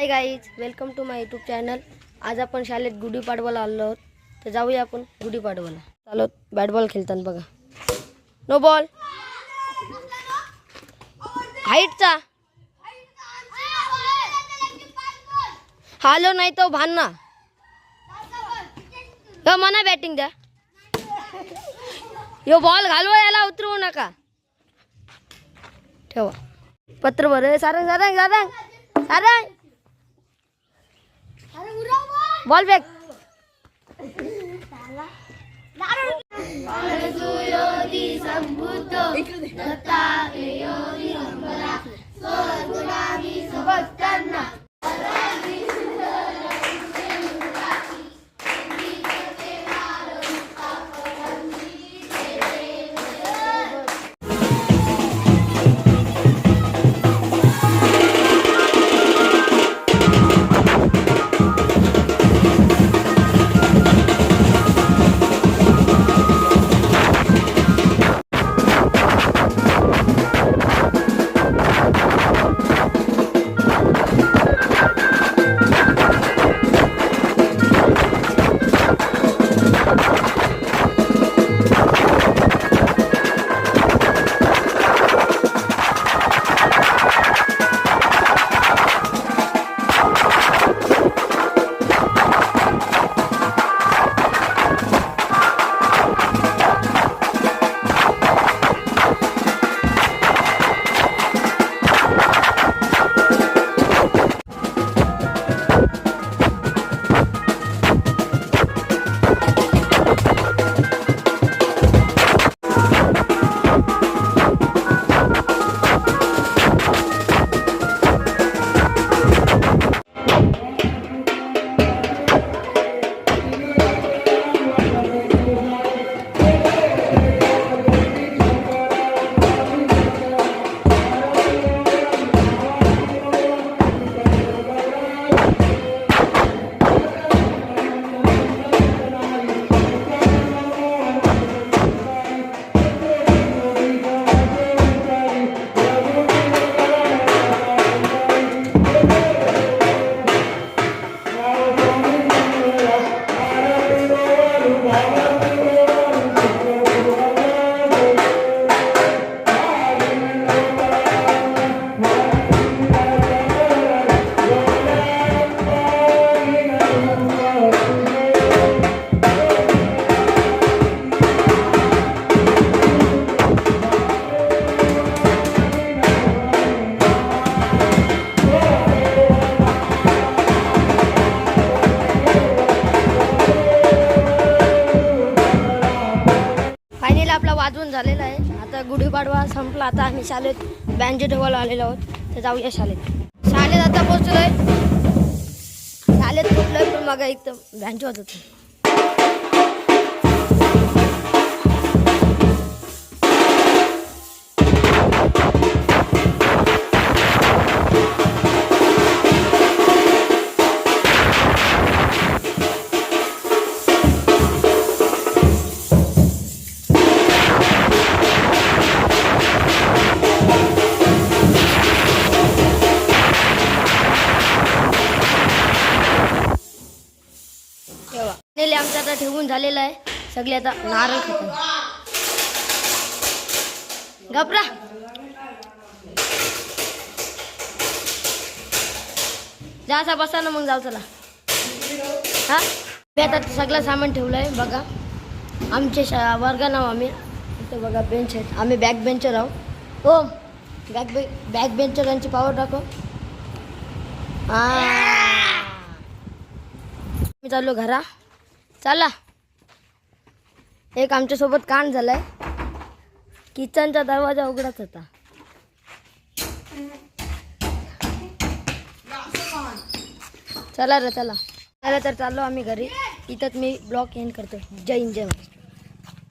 High guys, welcome to my YouTube channel. आज आपण शाळेत गुढीपाडवाला आलो आहोत, तर जाऊया आपण गुढीपाडवाला। चालत बॅट बॉल खेळताना बघा, नो बॉल हाईटचा हालो नाही तो भांना यो मना बॅटिंग द्या, यो बॉल घालवा, याला उतरवू नका, ठेवा पत्र भर सारंग सारंग सारंग सारंग बॉल बॅक आपला वाजवून झालेला आहे। आता गुढीपाडवा संपला, आता आम्ही शाळेत बँजो ठेवायला आलेलो आहोत, तर जाऊया शाळेत। शाळेत आता पोहोचलोय, शाळेत पोहोचलोय, पण मग एकदम बँजो वाजत होता। आमचं आता ठेवून झालेलं आहे, सगळे आता नारळ खातात। गपरा जासा बसा ना, मग जाऊ चला। हा मी आता सगळं सामान ठेवलंय बघा, आमचे वर्ग नाव आम्ही इथं बघा बेंच आहेत, आम्ही बॅक बेंचर आहोत। हो बॅक बेंचरांची पावर टाको। मी चाललो घरा, चला। एक आमच्या सोबत कांड झालाय, किचनचा दरवाजा उघडाच होता। चला रे चला, तर चाललो आम्ही घरी। इथंच मी ब्लॉग एंड करतो। जय हिंद जय महाराष्ट्र।